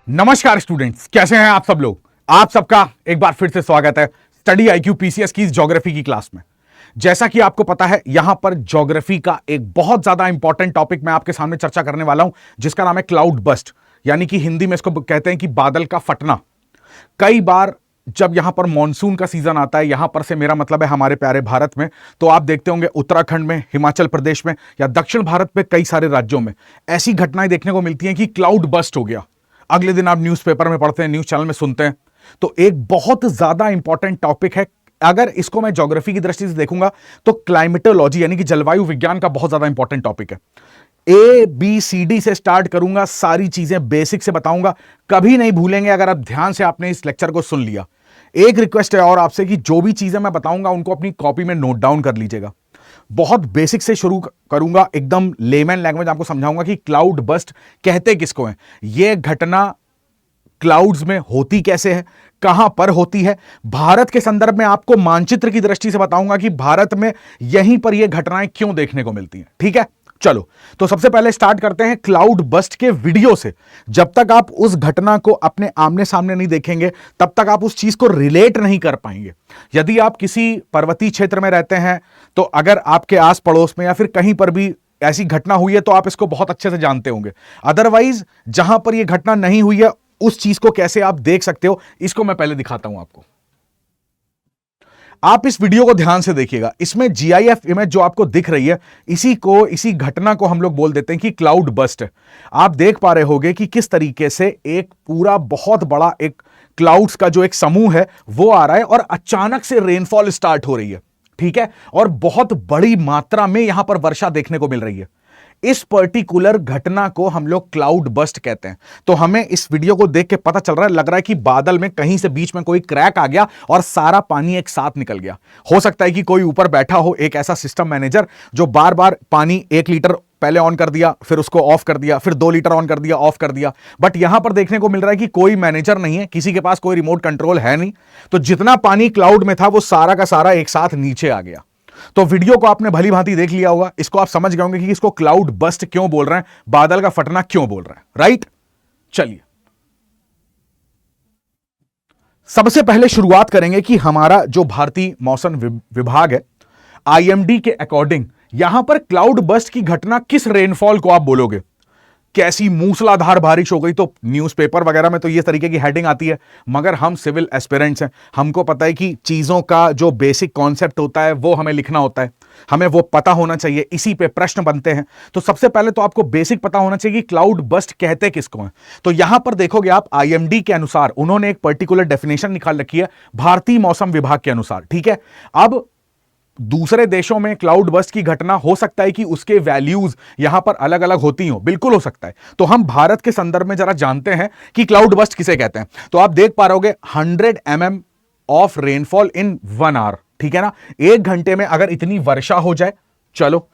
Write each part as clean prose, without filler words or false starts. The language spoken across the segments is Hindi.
नमस्कार स्टूडेंट्स, कैसे हैं आप सब लोग। आप सबका एक बार फिर से स्वागत है स्टडी आईक्यू पीसीएस की ज्योग्राफी की क्लास में। जैसा कि आपको पता है, यहां पर ज्योग्राफी का एक बहुत ज्यादा इंपॉर्टेंट टॉपिक मैं आपके सामने चर्चा करने वाला हूं, जिसका नाम है क्लाउड बस्ट, यानी कि हिंदी में इसको कहते हैं कि बादल का फटना। कई बार जब यहां पर मॉनसून का सीजन आता है, यहां पर से मेरा मतलब है हमारे प्यारे भारत में, तो आप देखते होंगे उत्तराखंड में, हिमाचल प्रदेश में या दक्षिण भारत में कई सारे राज्यों में ऐसी घटनाएं देखने को मिलती हैं कि क्लाउड बस्ट हो गया। अगले दिन आप न्यूज़पेपर में पढ़ते हैं, न्यूज़ चैनल में सुनते हैं। तो एक बहुत ज्यादा इंपॉर्टेंट टॉपिक है। अगर इसको मैं ज्योग्राफी की दृष्टि से देखूंगा तो क्लाइमेटोलॉजी यानी कि जलवायु विज्ञान का बहुत ज्यादा इंपॉर्टेंट टॉपिक है। ABCD से स्टार्ट करूंगा, सारी चीजें बेसिक से बताऊंगा, कभी नहीं भूलेंगे अगर आप ध्यान से आपने इस लेक्चर को सुन लिया। एक रिक्वेस्ट है और आपसे कि जो भी चीजें मैं बताऊंगा उनको अपनी कॉपी में नोट डाउन कर लीजिएगा। बहुत बेसिक से शुरू करूंगा, एकदम लेमन लैंग्वेज आपको समझाऊंगा कि क्लाउड बस्ट कहते किसको है, यह घटना क्लाउड्स में होती कैसे है, कहां पर होती है। भारत के संदर्भ में आपको मानचित्र की दृष्टि से बताऊंगा कि भारत में यहीं पर यह घटनाएं क्यों देखने को मिलती हैं। ठीक है, चलो तो सबसे पहले स्टार्ट करते हैं क्लाउड बस्ट के वीडियो से। जब तक आप उस घटना को अपने आमने सामने नहीं देखेंगे, तब तक आप उस चीज को रिलेट नहीं कर पाएंगे। यदि आप किसी पर्वतीय क्षेत्र में रहते हैं, तो अगर आपके आस पड़ोस में या फिर कहीं पर भी ऐसी घटना हुई है, तो आप इसको बहुत अच्छे से जानते होंगे। अदरवाइज जहां पर यह घटना नहीं हुई है, उस चीज को कैसे आप देख सकते हो, इसको मैं पहले दिखाता हूं आपको। आप इस वीडियो को ध्यान से देखिएगा। इसमें GIF इमेज जो आपको दिख रही है, इसी घटना को हम लोग बोल देते हैं कि क्लाउड बस्ट है। आप देख पा रहे होंगे कि किस तरीके से एक पूरा बहुत बड़ा एक क्लाउड्स का जो एक समूह है वो आ रहा है और अचानक से रेनफॉल स्टार्ट हो रही है। ठीक है, और बहुत बड़ी मात्रा में यहां पर वर्षा देखने को मिल रही है। इस पर्टिकुलर घटना को हम लोग क्लाउड बस्ट कहते हैं। तो हमें इस वीडियो को देख के पता चल रहा है, लग रहा है कि बादल में कहीं से बीच में कोई क्रैक आ गया और सारा पानी एक साथ निकल गया। हो सकता है कि कोई ऊपर बैठा हो, एक ऐसा सिस्टम मैनेजर जो बार बार पानी 1 लीटर पहले ऑन कर दिया, फिर उसको ऑफ कर दिया, फिर 2 लीटर ऑन कर दिया, ऑफ कर दिया। बट यहां पर देखने को मिल रहा है कि कोई मैनेजर नहीं है, किसी के पास कोई रिमोट कंट्रोल है नहीं। तो जितना पानी क्लाउड में था वो सारा का सारा एक साथ नीचे आ गया। तो वीडियो को आपने भली भांति देख लिया होगा, इसको आप समझ गए होंगे कि इसको क्लाउड बस्ट क्यों बोल रहे हैं, बादल का फटना क्यों बोल रहे हैं। राइट, चलिए सबसे पहले शुरुआत करेंगे कि हमारा जो भारतीय मौसम विभाग है, IMD के अकॉर्डिंग यहां पर क्लाउड बस्ट की घटना किस रेनफॉल को आप बोलोगे। कैसी मूसलाधार बारिश हो गई, तो न्यूज़पेपर वगैरह में तो ये तरीके की हेडिंग आती है। मगर हम सिविल एस्पिरेंट्स हैं, हमको पता है कि चीज़ों का जो बेसिक कॉन्सेप्ट होता है वो हमें लिखना होता है, हमें वो पता होना चाहिए, इसी पे प्रश्न बनते हैं। तो सबसे पहले तो आपको बेसिक पता होना चाहिए कि क्लाउड बस्ट कहते किसको हैं। तो यहां पर देखोगे आप, IMD के अनुसार उन्होंने एक पर्टिकुलर डेफिनेशन निकाल रखी है भारतीय मौसम विभाग के अनुसार। ठीक है, अब दूसरे देशों में क्लाउड बस्ट की घटना हो सकता है कि उसके वैल्यूज यहां पर अलग अलग होती हो, बिल्कुल हो सकता है। तो हम भारत के संदर्भ में जरा जानते हैं कि क्लाउड बस्ट किसे कहते हैं। तो आप देख पा रहे 100 mm of rainfall in 1 hour. ठीक है ना, 1 घंटे में अगर इतनी वर्षा हो जाए, चलो,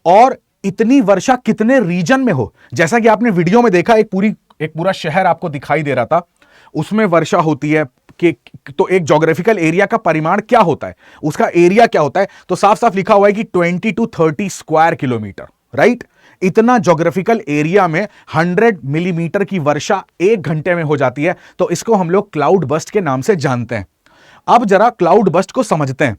और इतनी वर्षा कितने रीजन में हो। जैसा कि आपने वीडियो में देखा, एक पूरा शहर आपको दिखाई दे रहा था, उसमें वर्षा होती है कि तो एक ज्योग्राफिकल एरिया का परिमाण क्या होता है, उसका एरिया क्या होता है। तो साफ साफ लिखा हुआ है कि 20 to 30 स्क्वायर किलोमीटर। राइट, इतना ज्योग्राफिकल एरिया में 100 मिलीमीटर की वर्षा 1 घंटे में हो जाती है। तो इसको हम लोग क्लाउड बस्ट के नाम से जानते हैं। अब जरा क्लाउड बस्ट को समझते हैं।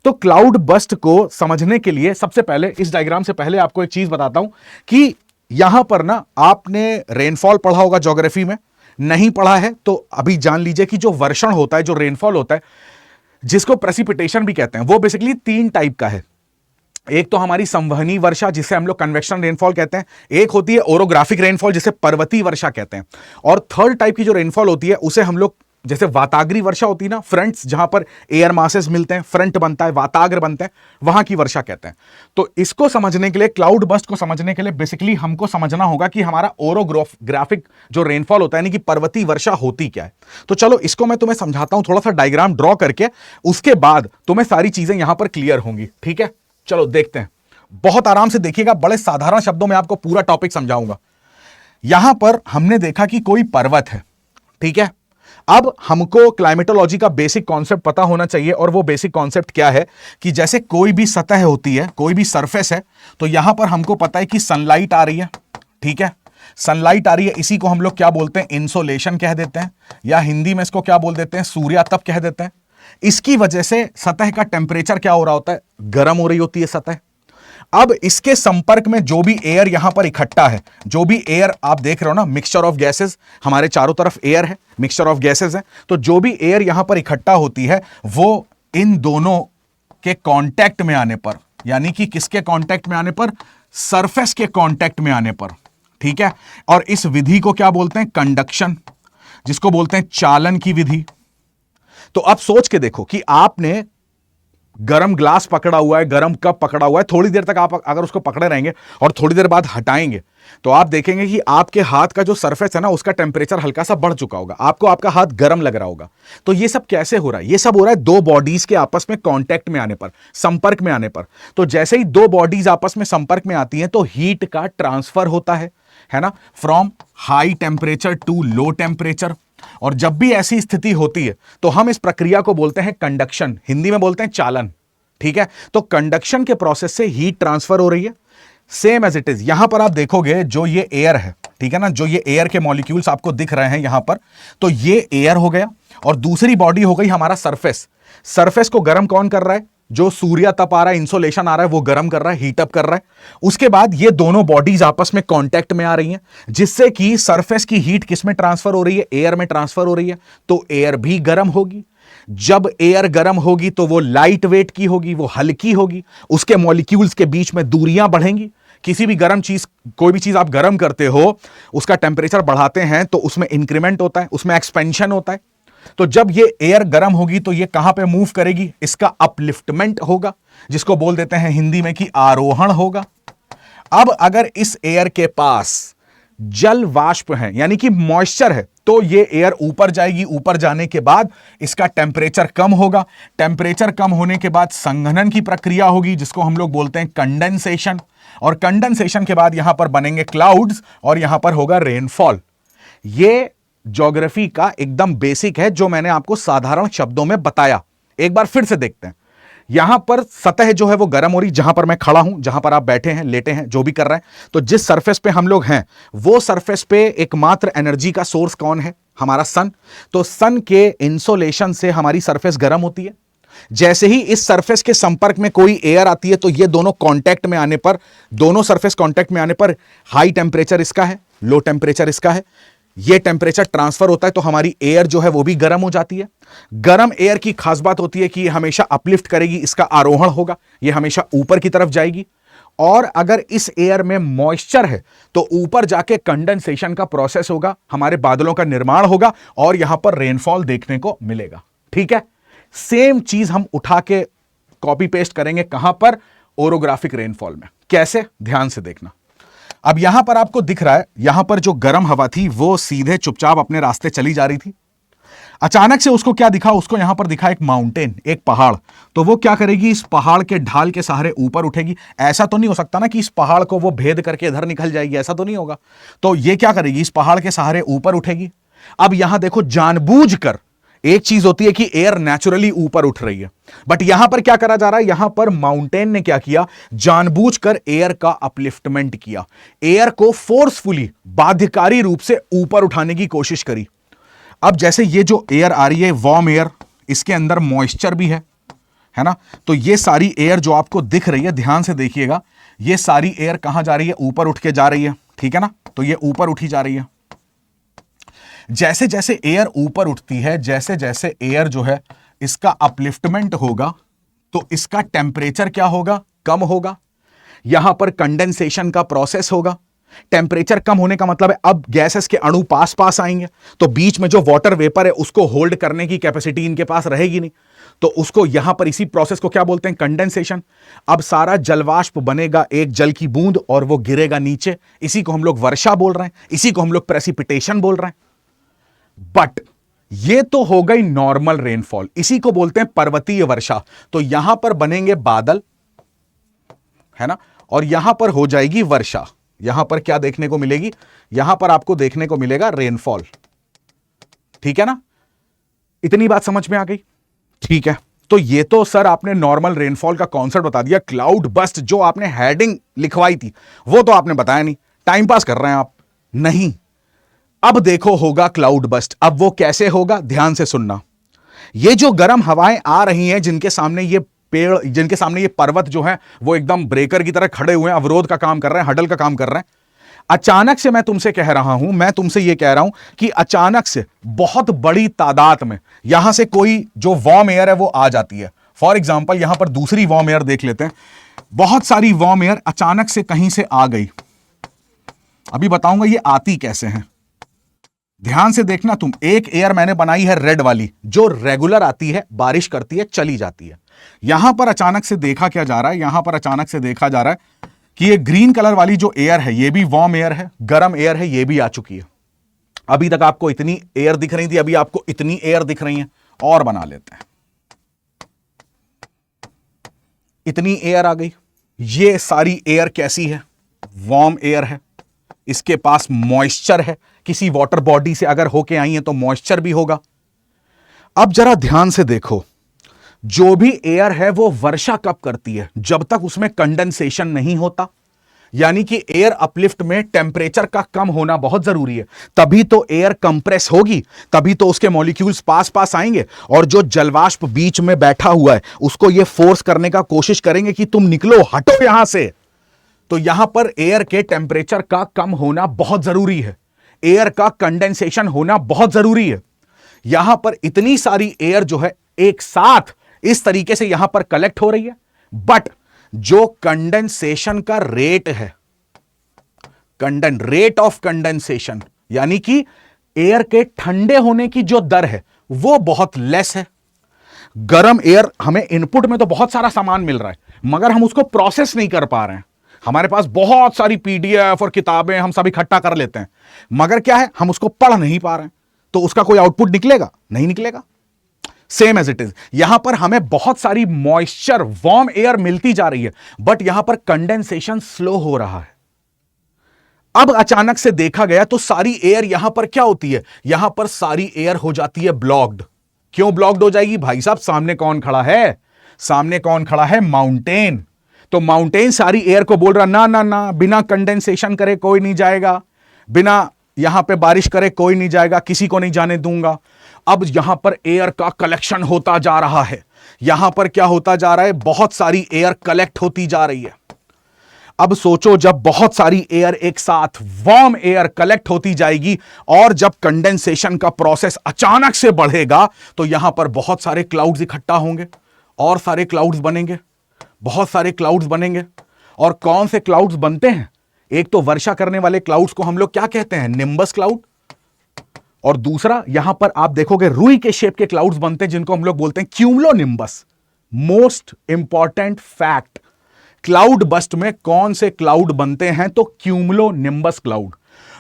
तो क्लाउड बस्ट को समझने के लिए सबसे पहले इस डायग्राम से पहले आपको एक चीज बताता हूं कि यहां पर ना, आपने रेनफॉल पढ़ा होगा ज्योग्राफी में, नहीं पढ़ा है तो अभी जान लीजिए कि जो वर्षण होता है, जो रेनफॉल होता है, जिसको प्रेसिपिटेशन भी कहते हैं, वो बेसिकली 3 टाइप का है। एक तो हमारी संवहनी वर्षा, जिसे हम लोग कन्वेक्शन रेनफॉल कहते हैं। एक होती है ओरोग्राफिक रेनफॉल, जिसे पर्वतीय वर्षा कहते हैं। और थर्ड टाइप की जो रेनफॉल होती है, उसे हम लोग, जैसे वाताग्री वर्षा होती है ना, फ्रंट्स जहां पर एयर मासेस मिलते हैं, फ्रंट बनता है, वाताग्र बनते हैं, वहां की वर्षा कहते हैं। तो इसको समझने के लिए, क्लाउड बस्ट को समझने के लिए बेसिकली हमको समझना होगा कि हमारा ओरोग्राफिक जो रेनफॉल होता है, यानी कि पर्वतीय वर्षा होती क्या है। तो चलो इसको मैं तुम्हें समझाता हूं, थोड़ा सा डायग्राम ड्रॉ करके, उसके बाद तुम्हें सारी चीजें यहां पर क्लियर होंगी। ठीक है, चलो देखते हैं। बहुत आराम से देखिएगा, बड़े साधारण शब्दों में आपको पूरा टॉपिक समझाऊंगा। यहां पर हमने देखा कि कोई पर्वत है। ठीक है, अब हमको क्लाइमेटोलॉजी का बेसिक कॉन्सेप्ट पता होना चाहिए। और वो बेसिक कॉन्सेप्ट क्या है कि जैसे कोई भी सतह होती है, कोई भी सरफेस है, तो यहां पर हमको पता है कि सनलाइट आ रही है। ठीक है, सनलाइट आ रही है, इसी को हम लोग क्या बोलते हैं, इंसोलेशन कह देते हैं, या हिंदी में इसको क्या बोल देते हैं, सूर्यातप कह देते हैं। इसकी वजह से सतह का टेम्परेचर क्या हो रहा होता है, गर्म हो रही होती है सतह। अब इसके संपर्क में जो भी एयर यहां पर इकट्ठा है, जो भी एयर आप देख रहे हो ना, मिक्सचर ऑफ गैसेस, हमारे चारों तरफ एयर है, मिक्सचर ऑफ गैसेस है, तो जो भी एयर यहां पर इकट्ठा होती है वो इन दोनों के कांटेक्ट में आने पर, यानी कि किसके कांटेक्ट में आने पर, सरफेस के कांटेक्ट में आने पर, ठीक है। और इस विधि को क्या बोलते हैं, कंडक्शन, जिसको बोलते हैं चालन की विधि। तो अब सोच के देखो कि आपने गरम ग्लास पकड़ा हुआ है, गरम कप पकड़ा हुआ है, थोड़ी देर तक आप अगर उसको पकड़े रहेंगे और थोड़ी देर बाद हटाएंगे तो आप देखेंगे कि आपके हाथ का जो सरफेस है ना, उसका टेम्परेचर हल्का सा बढ़ चुका होगा, आपको आपका हाथ गर्म लग रहा होगा। तो ये सब कैसे हो रहा है, ये सब हो रहा है दो बॉडीज के आपस में कांटेक्ट में आने पर, संपर्क में आने पर। तो जैसे ही दो बॉडीज आपस में संपर्क में आती हैं तो हीट का ट्रांसफर होता है ना, from high temperature to low temperature. और जब भी ऐसी स्थिति होती है तो हम इस प्रक्रिया को बोलते हैं कंडक्शन, हिंदी में बोलते हैं चालन, ठीक है। तो कंडक्शन के प्रोसेस से हीट ट्रांसफर हो रही है, सेम एज इट इज। यहां पर आप देखोगे जो ये एयर है, ठीक है ना, जो ये एयर के मॉलिक्यूल्स आपको दिख रहे हैं यहां पर, तो ये एयर हो गया और दूसरी बॉडी हो गई हमारा सरफेस। सरफेस को गर्म कौन कर रहा है, जो सूर्य तप आ रहा है, इंसोलेशन आ रहा है, वो गर्म कर रहा है, हीट अप कर रहा है। उसके बाद ये दोनों बॉडीज आपस में कांटेक्ट में आ रही हैं, जिससे कि सरफेस की हीट किस में ट्रांसफर हो रही है, एयर में ट्रांसफर हो रही है। तो एयर भी गर्म होगी। जब एयर गर्म होगी तो वो लाइट वेट की होगी, वो हल्की होगी, उसके मॉलिक्यूल्स के बीच में दूरियां बढ़ेंगी। किसी भी गर्म चीज, कोई भी चीज आप गर्म करते हो, उसका टेम्परेचर बढ़ाते हैं तो उसमें इंक्रीमेंट होता है, उसमें एक्सपेंशन होता है। तो जब ये एयर गर्म होगी तो ये कहां पे मूव करेगी, इसका अपलिफ्टमेंट होगा, जिसको बोल देते हैं हिंदी में कि आरोहण होगा। अब अगर इस एयर के पास जल वाष्प है, यानी कि मॉइस्चर है, तो ये एयर ऊपर जाएगी, ऊपर जाने के बाद इसका टेम्परेचर कम होगा। टेम्परेचर कम होने के बाद संघनन की प्रक्रिया होगी, जिसको हम लोग बोलते हैं कंडेंसेशन। और कंडेंसेशन के बाद यहां पर बनेंगे क्लाउड्स और यहां पर होगा रेनफॉल। ये ज्योग्राफी का एकदम बेसिक है, जो मैंने आपको साधारण शब्दों में बताया। एक बार फिर से देखते हैं। यहां पर सतह जो है वो गर्म हो रही, जहां पर मैं खड़ा हूं, जहां पर आप बैठे हैं, लेटे हैं, जो भी कर रहे हैं, तो जिस सरफेस पे हम लोग हैं वो सरफेस पे एकमात्र एनर्जी का सोर्स कौन है, हमारा सन। तो सन के इंसोलेशन से हमारी सरफेस गर्म होती है। जैसे ही इस सरफेस के संपर्क में कोई एयर आती है तो ये दोनों कांटेक्ट में आने पर, दोनों सरफेस कांटेक्ट में आने पर हाई टेम्परेचर इसका है, लो टेम्परेचर इसका है, ये टेम्परेचर ट्रांसफर होता है तो हमारी एयर जो है वो भी गर्म हो जाती है। गर्म एयर की खास बात होती है कि ये हमेशा अपलिफ्ट करेगी, इसका आरोहण होगा, ये हमेशा ऊपर की तरफ जाएगी। और अगर इस एयर में मॉइस्चर है तो ऊपर जाके कंडेंसेशन का प्रोसेस होगा, हमारे बादलों का निर्माण होगा और यहां पर रेनफॉल देखने को मिलेगा, ठीक है। सेम चीज हम उठा के कॉपी पेस्ट करेंगे कहां पर, ओरोग्राफिक रेनफॉल में। कैसे, ध्यान से देखना। अब यहां पर आपको दिख रहा है, यहां पर जो गर्म हवा थी वो सीधे चुपचाप अपने रास्ते चली जा रही थी। अचानक से उसको क्या दिखा, उसको यहां पर दिखा एक माउंटेन, एक पहाड़। तो वो क्या करेगी, इस पहाड़ के ढाल के सहारे ऊपर उठेगी। ऐसा तो नहीं हो सकता ना कि इस पहाड़ को वो भेद करके इधर निकल जाएगी, ऐसा तो नहीं होगा। तो ये क्या करेगी, इस पहाड़ के सहारे ऊपर उठेगी। अब यहां देखो, जानबूझकर, एक चीज होती है कि एयर नेचुरली ऊपर उठ रही है, बट यहां पर क्या करा जा रहा है, यहां पर माउंटेन ने क्या किया, जानबूझकर एयर का अपलिफ्टमेंट किया, एयर को फोर्सफुली, बाध्यकारी रूप से ऊपर उठाने की कोशिश करी। अब जैसे ये जो एयर आ रही है, वार्म एयर, इसके अंदर मॉइस्चर भी है ना, तो ये सारी एयर जो आपको दिख रही है, ध्यान से देखिएगा, ये सारी एयर कहां जा रही है, ऊपर उठ के जा रही है, ठीक है ना। तो ये ऊपर उठी जा रही है। जैसे जैसे एयर ऊपर उठती है, जैसे जैसे एयर जो है इसका अपलिफ्टमेंट होगा, तो इसका टेम्परेचर क्या होगा, कम होगा। यहां पर कंडेंसेशन का प्रोसेस होगा। टेम्परेचर कम होने का मतलब है अब गैसेस के अणु पास पास आएंगे, तो बीच में जो वाटर वेपर है उसको होल्ड करने की कैपेसिटी इनके पास रहेगी नहीं, तो उसको यहां पर, इसी प्रोसेस को क्या बोलते हैं, कंडेंसेशन। अब सारा जलवाष्प बनेगा एक जल की बूंद और वो गिरेगा नीचे, इसी को हम लोग वर्षा बोल रहे हैं, इसी को हम लोग प्रेसिपिटेशन बोल रहे हैं। बट ये तो हो गई नॉर्मल रेनफॉल, इसी को बोलते हैं पर्वतीय वर्षा। तो यहां पर बनेंगे बादल, है ना, और यहां पर हो जाएगी वर्षा। यहां पर क्या देखने को मिलेगी, यहां पर आपको देखने को मिलेगा रेनफॉल, ठीक है ना। इतनी बात समझ में आ गई, ठीक है। तो ये तो सर आपने नॉर्मल रेनफॉल का कॉन्सेप्ट बता दिया। क्लाउड बस्ट जो आपने हेडिंग लिखवाई थी वो तो आपने बताया नहीं, टाइम पास कर रहे हैं आप। नहीं। अब देखो होगा क्लाउड बस्ट। अब वो कैसे होगा, ध्यान से सुनना। ये जो गर्म हवाएं आ रही हैं, जिनके सामने ये पेड़, जिनके सामने ये पर्वत जो है वो एकदम ब्रेकर की तरह खड़े हुए हैं, अवरोध का काम कर रहे हैं, हडल का काम कर रहे हैं। अचानक से मैं तुमसे कह रहा हूं, मैं तुमसे ये कह रहा हूं कि अचानक से बहुत बड़ी तादाद में यहां से कोई जो वार्म एयर है वो आ जाती है। फॉर एग्जाम्पल यहां पर दूसरी वार्म एयर देख लेते हैं। बहुत सारी वार्म एयर अचानक से कहीं से आ गई। अभी बताऊंगा ये आती कैसे हैं, ध्यान से देखना तुम। एक एयर मैंने बनाई है रेड वाली, जो रेगुलर आती है, बारिश करती है, चली जाती है। यहां पर अचानक से देखा क्या जा रहा है, यहां पर अचानक से देखा जा रहा है कि ये ग्रीन कलर वाली जो एयर है ये भी वार्म एयर है, गर्म एयर है, ये भी आ चुकी है। अभी तक आपको इतनी एयर दिख रही थी, अभी आपको इतनी एयर दिख रही है। और बना लेते हैं, इतनी एयर आ गई। ये सारी एयर कैसी है, वार्म एयर है, इसके पास मॉइस्चर है। किसी वाटर बॉडी से अगर होके आई है तो मॉइस्चर भी होगा। अब जरा ध्यान से देखो, जो भी एयर है वो वर्षा कब करती है, जब तक उसमें कंडेंसेशन नहीं होता। यानी कि एयर अपलिफ्ट में टेम्परेचर का कम होना बहुत जरूरी है, तभी तो एयर कंप्रेस होगी, तभी तो उसके मॉलिक्यूल्स पास पास आएंगे, और जो जलवाष्प बीच में बैठा हुआ है उसको ये फोर्स करने का कोशिश करेंगे कि तुम निकलो, हटो यहां से। तो यहां पर एयर के टेम्परेचर का कम होना बहुत जरूरी है, एयर का कंडेंसेशन होना बहुत जरूरी है। यहां पर इतनी सारी एयर जो है एक साथ इस तरीके से यहां पर कलेक्ट हो रही है, बट जो कंडेंसेशन का रेट है, रेट ऑफ कंडेंसेशन, यानी कि एयर के ठंडे होने की जो दर है वो बहुत लेस है। गर्म एयर, हमें इनपुट में तो बहुत सारा सामान मिल रहा है, मगर हम उसको प्रोसेस नहीं कर पा रहे हैं। हमारे पास बहुत सारी पीडीएफ और किताबें हम सब इकट्ठा कर लेते हैं, मगर क्या है, हम उसको पढ़ नहीं पा रहे हैं। तो उसका कोई आउटपुट निकलेगा? नहीं निकलेगा। सेम एज इट इज, यहां पर हमें बहुत सारी मॉइस्चर, वार्म एयर मिलती जा रही है, बट यहां पर कंडेंसेशन स्लो हो रहा है। अब अचानक से देखा गया तो सारी एयर यहां पर क्या होती है, यहां पर सारी एयर हो जाती है ब्लॉक्ड। क्यों ब्लॉक्ड हो जाएगी भाई साहब? सामने कौन खड़ा है? सामने कौन खड़ा है? माउंटेन। तो माउंटेन सारी एयर को बोल रहा, ना ना ना, बिना कंडेंसेशन करे कोई नहीं जाएगा, बिना यहां पे बारिश करे कोई नहीं जाएगा, किसी को नहीं जाने दूंगा। अब यहां पर एयर का कलेक्शन होता जा रहा है। यहां पर क्या होता जा रहा है, बहुत सारी एयर कलेक्ट होती जा रही है। अब सोचो, जब बहुत सारी एयर एक साथ, वार्म एयर कलेक्ट होती जाएगी, और जब कंडेंसेशन का प्रोसेस अचानक से बढ़ेगा, तो यहां पर बहुत सारे क्लाउड्स इकट्ठा होंगे, और सारे क्लाउड्स बनेंगे, बहुत सारे क्लाउड्स बनेंगे। और कौन से क्लाउड्स बनते हैं? एक तो वर्षा करने वाले क्लाउड्स को हम लोग क्या कहते हैं, निम्बस क्लाउड। और दूसरा, यहां पर आप देखोगे रुई के शेप के क्लाउड्स बनते हैं, जिनको हम लोग बोलते हैं cumulonimbus. Most important fact, cloud burst में कौन से क्लाउड बनते हैं? तो क्यूमुलोनिम्बस क्लाउड।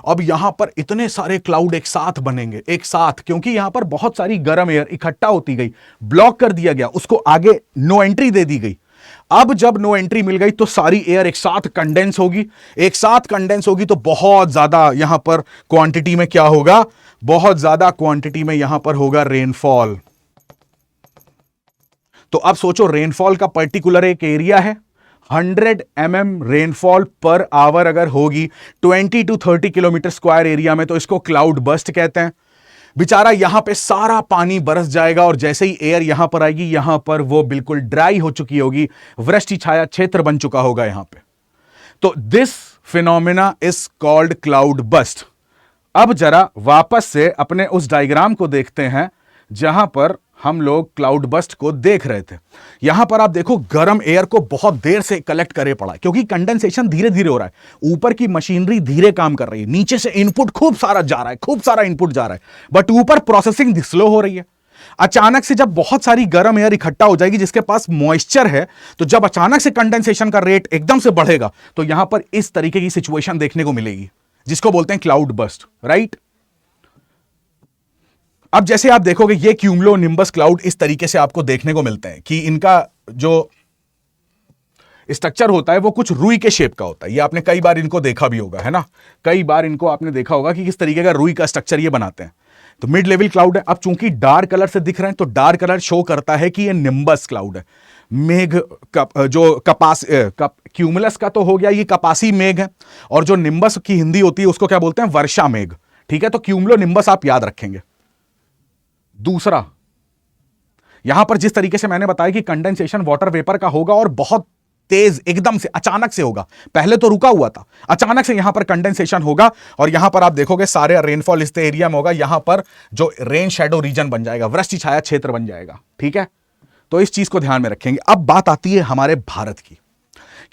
अब यहां पर इतने सारे क्लाउड एक साथ बनेंगे, एक साथ, क्योंकि यहां पर बहुत सारी गर्म एयर इकट्ठा होती गई, ब्लॉक कर दिया गया, उसको आगे नो एंट्री दे दी गई। अब जब नो एंट्री मिल गई तो सारी एयर एक साथ कंडेंस होगी, एक साथ कंडेंस होगी, तो बहुत ज्यादा यहां पर क्वांटिटी में क्या होगा, बहुत ज्यादा क्वांटिटी में यहां पर होगा रेनफॉल। तो अब सोचो, रेनफॉल का पर्टिकुलर एक एरिया है, 100 mm रेनफॉल पर आवर अगर होगी 20 to 30 किलोमीटर स्क्वायर एरिया में, तो इसको क्लाउड बस्ट कहते हैं। बेचारा यहां पे सारा पानी बरस जाएगा, और जैसे ही एयर यहां पर आएगी, यहां पर वो बिल्कुल ड्राई हो चुकी होगी, वृष्टि छाया क्षेत्र बन चुका होगा यहां पे। तो this phenomena is called cloud burst. अब जरा वापस से अपने उस डायग्राम को देखते हैं जहां पर हम लोग क्लाउड बस्ट को देख रहे थे। यहां पर आप देखो, गर्म एयर को बहुत देर से कलेक्ट करे पड़ा, क्योंकि कंडेंसेशन धीरे धीरे हो रहा है, ऊपर की मशीनरी धीरे काम कर रही है, नीचे से इनपुट खूब सारा जा रहा है, खूब सारा इनपुट जा रहा है, बट ऊपर प्रोसेसिंग स्लो हो रही है। अचानक से जब बहुत सारी गर्म एयर इकट्ठा हो जाएगी, जिसके पास मॉइस्चर है, तो जब अचानक से कंडेंसेशन का रेट एकदम से बढ़ेगा, तो यहां पर इस तरीके की सिचुएशन देखने को मिलेगी, जिसको बोलते हैं क्लाउड बस्ट, राइट। अब जैसे आप देखोगे, ये क्यूमुलोनिम्बस क्लाउड इस तरीके से आपको देखने को मिलते हैं कि इनका जो स्ट्रक्चर होता है वो कुछ रुई के शेप का होता है। ये आपने कई बार इनको देखा भी होगा, है ना, कई बार इनको आपने देखा होगा कि किस तरीके का रुई का स्ट्रक्चर ये बनाते हैं। तो मिड लेवल क्लाउड है। अब चूंकि डार्क कलर से दिख रहे हैं, तो डार्क कलर शो करता है कि ये निम्बस क्लाउड है। मेघ क्यूमुलस का तो हो गया, ये कपासी मेघ है, और जो निम्बस की हिंदी होती है उसको क्या बोलते हैं, वर्षा मेघ। ठीक है, तो क्यूमुलो निम्बस आप याद रखेंगे। दूसरा, यहां पर जिस तरीके से मैंने बताया कि कंडेंसेशन वाटर वेपर का होगा और बहुत तेज एकदम से अचानक से होगा, पहले तो रुका हुआ था, अचानक से यहां पर कंडेंसेशन होगा, और यहां पर आप देखोगे सारे रेनफॉल इस एरिया में होगा, यहां पर जो रेन शेडो रीजन बन जाएगा, वृष्टि छाया क्षेत्र बन जाएगा। ठीक है, तो इस चीज को ध्यान में रखेंगे। अब बात आती है हमारे भारत की,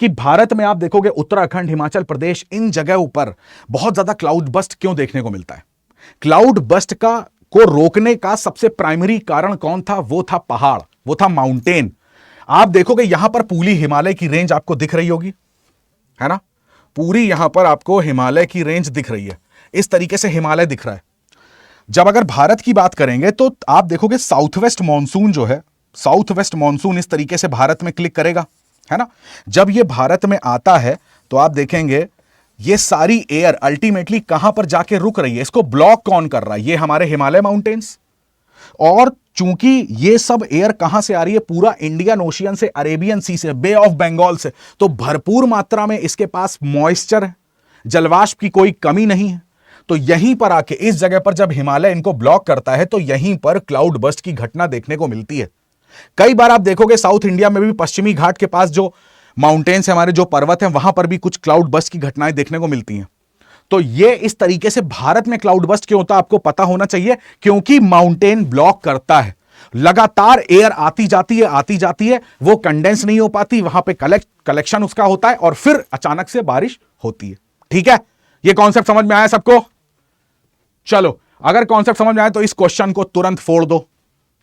कि भारत में आप देखोगे उत्तराखंड, हिमाचल प्रदेश, इन जगहों पर बहुत ज्यादा क्लाउड बस्ट क्यों देखने को मिलता है। क्लाउड बस्ट को रोकने का सबसे प्राइमरी कारण कौन था, वो था पहाड़, वो था माउंटेन। आप देखोगे यहां पर पूरी हिमालय की रेंज आपको दिख रही होगी, है ना, पूरी यहां पर आपको हिमालय की रेंज दिख रही है, इस तरीके से हिमालय दिख रहा है। जब अगर भारत की बात करेंगे तो आप देखोगे साउथ वेस्ट मानसून जो है, साउथ वेस्ट मानसून इस तरीके से भारत में क्लिक करेगा, है ना। जब ये भारत में आता है तो आप देखेंगे ये सारी एयर अल्टीमेटली कहां पर जाके रुक रही है, इसको ब्लॉक कौन कर रहा है, ये हमारे हिमालय माउंटेन्स। और चूंकि ये सब एयर कहां से आ रही है, पूरा इंडियन ओशियन से, अरेबियन सी से, बे ऑफ बंगाल से, तो भरपूर मात्रा में इसके पास मॉइस्चर है, जलवाष्प की कोई कमी नहीं है। तो यहीं पर आके इस जगह पर जब हिमालय इनको ब्लॉक करता है तो यहीं पर क्लाउड बस्ट की घटना देखने को मिलती है। कई बार आप देखोगे साउथ इंडिया में भी पश्चिमी घाट के पास जो माउंटेन्स है, हमारे जो पर्वत हैं, वहां पर भी कुछ क्लाउड बस्ट की घटनाएं देखने को मिलती हैं। तो ये इस तरीके से भारत में क्लाउड बस्ट क्यों होता है आपको पता होना चाहिए, क्योंकि माउंटेन ब्लॉक करता है, लगातार एयर आती जाती है, वो कंडेंस नहीं हो पाती, वहां पे कलेक्शन उसका होता है और फिर अचानक से बारिश होती है। ठीक है, ये कॉन्सेप्ट समझ में आया सबको। चलो, अगर कॉन्सेप्ट समझ में आया तो इस क्वेश्चन को तुरंत फोड़ दो,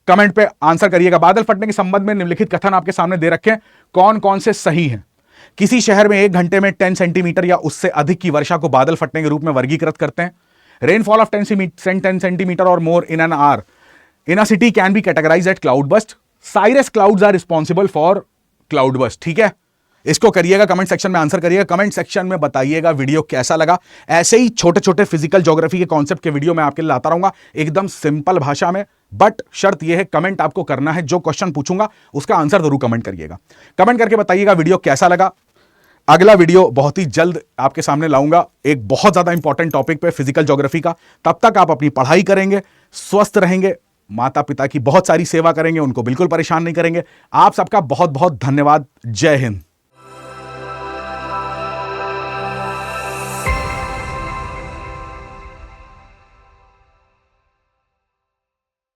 कमेंट पे आंसर करिएगा। बादल फटने के संबंध में निम्नलिखित कथन आपके सामने दे रखे हैं, कौन कौन से सही हैं। किसी शहर में 1 घंटे में 10 सेंटीमीटर या उससे अधिक की वर्षा को बादल फटने के रूप में वर्गीकृत करते हैं। रेनफॉल ऑफ 10 सेंटीमीटर और more in an hour in a city can be categorised at cloud burst. Cirrus clouds are responsible for cloud burst. ठीक है, इसको करिएगा, कमेंट सेक्शन में आंसर करिएगा, कमेंट सेक्शन में बताइएगा वीडियो कैसा लगा। ऐसे ही छोटे छोटे फिजिकल ज्योग्राफी के कॉन्सेप्ट के वीडियो मैं आपके लिए लाता रहूंगा, एकदम सिंपल भाषा में। बट शर्त यह है, कमेंट आपको करना है, जो क्वेश्चन पूछूंगा उसका आंसर जरूर कमेंट करिएगा। कमेंट करके बताइएगा वीडियो कैसा लगा। अगला वीडियो बहुत ही जल्द आपके सामने लाऊंगा, एक बहुत ज्यादा इंपॉर्टेंट टॉपिक पे, फिजिकल ज्योग्राफी का। तब तक आप अपनी पढ़ाई करेंगे, स्वस्थ रहेंगे, माता पिता की बहुत सारी सेवा करेंगे, उनको बिल्कुल परेशान नहीं करेंगे। आप सबका बहुत बहुत धन्यवाद। जय हिंद।